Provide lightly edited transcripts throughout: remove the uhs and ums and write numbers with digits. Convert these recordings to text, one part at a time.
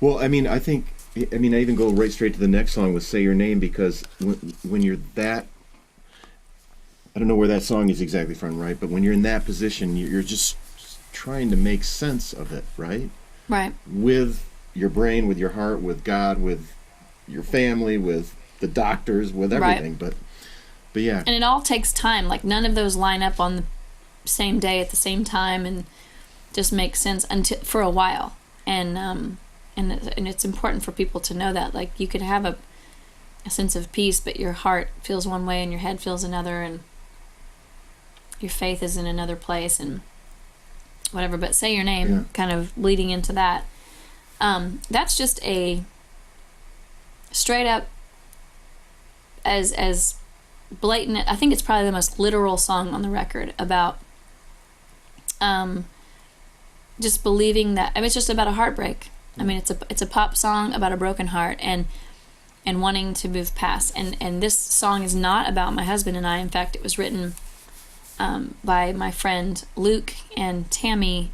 Well, I mean, I even go right straight to the next song with "Say Your Name" because when you're that, I don't know where that song is exactly from, right? But when you're in that position, you're just trying to make sense of it, right? Right. With your brain, with your heart, with God, with your family, with the doctors, with everything. Right. But yeah. And it all takes time. Like none of those line up on the same day at the same time and just make sense for a while. And it's important for people to know that. Like you could have a sense of peace, but your heart feels one way and your head feels another, and your faith is in another place and whatever. But Say Your Name, kind of leading into that. That's just a straight up as blatant. I think it's probably the most literal song on the record about just believing that. I mean, it's just about a heartbreak. I mean, it's a pop song about a broken heart and wanting to move past. And this song is not about my husband and I. In fact, it was written by my friend Luke and Tammy.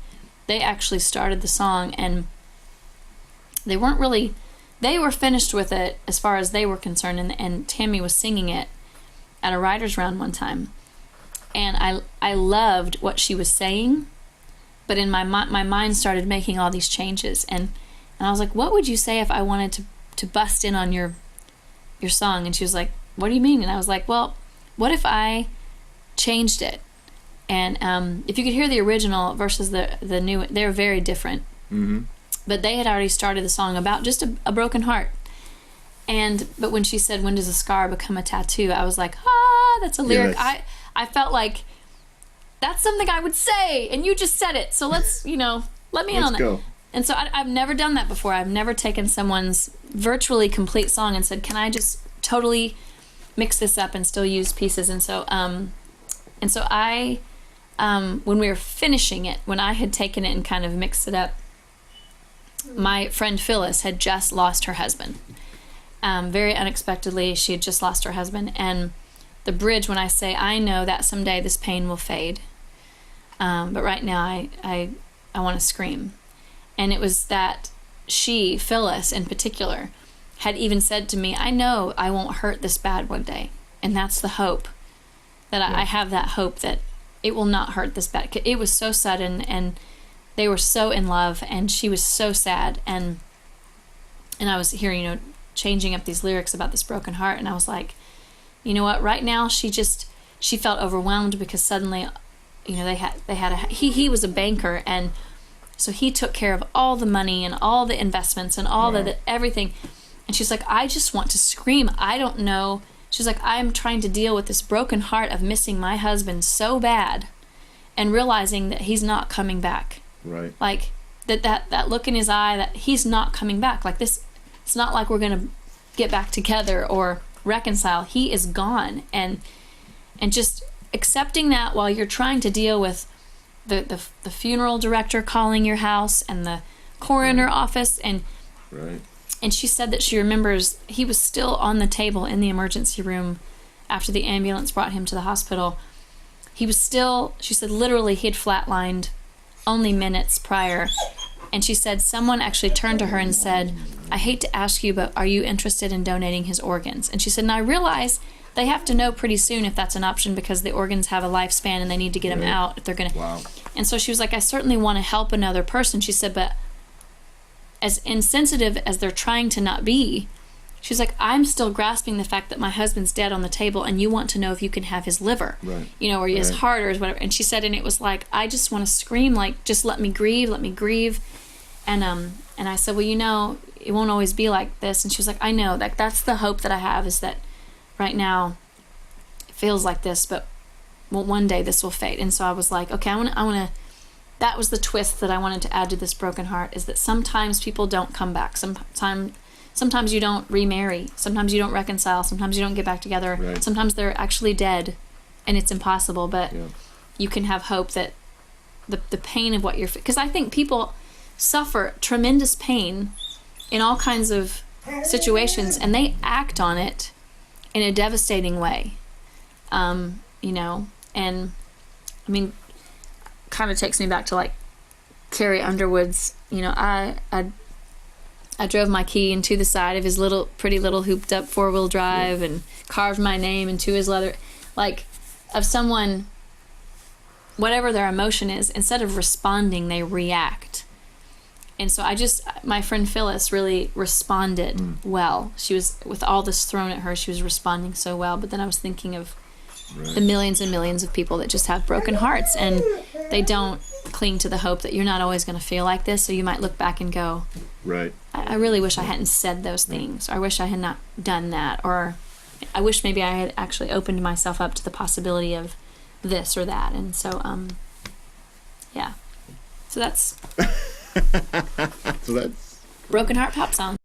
They actually started the song, and they were finished with it as far as they were concerned, and Tammy was singing it at a writer's round one time. And I loved what she was saying, but in my mind started making all these changes, and I was like, what would you say if I wanted to bust in on your song? And she was like, what do you mean? And I was like, well, what if I changed it? And if you could hear the original versus the new, they're very different. Mm-hmm. But they had already started the song about just a broken heart. But when she said, when does a scar become a tattoo? I was like, that's a lyric. Yes. I felt like that's something I would say, and you just said it. So let's, let me in on that. Let's go. And so I've never done that before. I've never taken someone's virtually complete song and said, can I just totally mix this up and still use pieces? And so I, when we were finishing it, when I had taken it and kind of mixed it up, my friend Phyllis had just lost her husband. Very unexpectedly, she had just lost her husband. And the bridge, when I say, I know that someday this pain will fade, but right now I want to scream. And it was that she, Phyllis in particular, had even said to me, I know I won't hurt this bad one day. And that's the hope. That I have that hope that it will not hurt this bad. It was so sudden, and they were so in love, and she was so sad. And I was hearing, changing up these lyrics about this broken heart. And I was like, you know what? Right now, she felt overwhelmed because suddenly, he was a banker, and so he took care of all the money and all the investments and all the everything. And she's like, I just want to scream. I don't know. She's like, I'm trying to deal with this broken heart of missing my husband so bad and realizing that he's not coming back. Right. Like that look in his eye that he's not coming back. Like this, it's not like we're going to get back together or reconcile. He is gone. And just accepting that while you're trying to deal with the funeral director calling your house and the coroner office and she said that she remembers he was still on the table in the emergency room after the ambulance brought him to the hospital. He was still, she said, literally he had flatlined only minutes prior. And she said someone actually turned to her and said, I hate to ask you, but are you interested in donating his organs? And she said, and I realize they have to know pretty soon if that's an option because the organs have a lifespan and they need to get them out if they're going to. Wow. And so she was like, I certainly want to help another person. She said, but as insensitive as they're trying to not be, she's like, I'm still grasping the fact that my husband's dead on the table and you want to know if you can have his liver, or his heart or whatever. And she said, and it was like, I just want to scream, like, just let me grieve. And I said, well, it won't always be like this. And she was like, I know, like, that's the hope that I have is that right now it feels like this, but one day this will fade. And so I was like, okay, I want to, that was the twist that I wanted to add to this broken heart, is that sometimes people don't come back. Sometimes you don't remarry. Sometimes you don't reconcile. Sometimes you don't get back together. Right. Sometimes they're actually dead and it's impossible, but you can have hope that the pain of what you're, because I think people suffer tremendous pain in all kinds of situations and they act on it in a devastating way. And I mean, kind of takes me back to like Carrie Underwood's, I I drove my key into the side of his pretty little hooped up 4-wheel drive and carved my name into his leather. Like, of someone, whatever their emotion is, instead of responding, they react. And so my friend Phyllis really responded well. She was, with all this thrown at her, she was responding so well. But then I was thinking of the millions and millions of people that just have broken hearts, and they don't cling to the hope that you're not always going to feel like this. So you might look back and go, right. I really wish I hadn't said those things. Or I wish I had not done that. Or I wish maybe I had actually opened myself up to the possibility of this or that. And so, yeah. So that's So that's Broken Heart Pop Song.